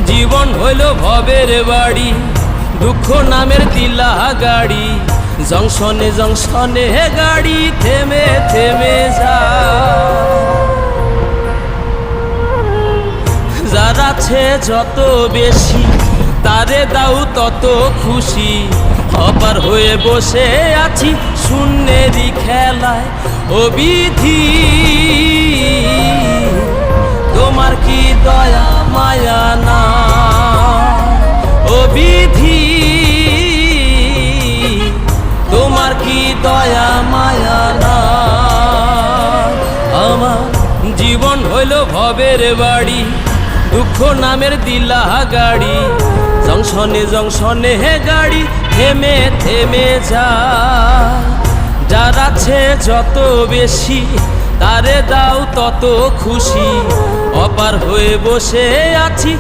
জীবন হইল ভবের বাড়ি, দুঃখ নামের দিলা গাড়ি। জংশনে জংশনে গাড়ি থেমে থেমে যায়। যার আছে যত বেশি তারে দাও তত খুশি। অপার হয়ে বসে আছি শূন্যেরই খেলায়। ও বিধি, তোমার কি দয়া মায়া না? ও বিধি, তোমার কি দয়া মায়া না? আমার জীবন হইল ভবের বাড়ি, দুঃখ নামের দিলা গাড়ি। জংশনে জংশনে গাড়ি থেমে থেমে যায়। যার আছে যত বেশি তারে দাও তত খুশি। অপার হয়ে বসে আছি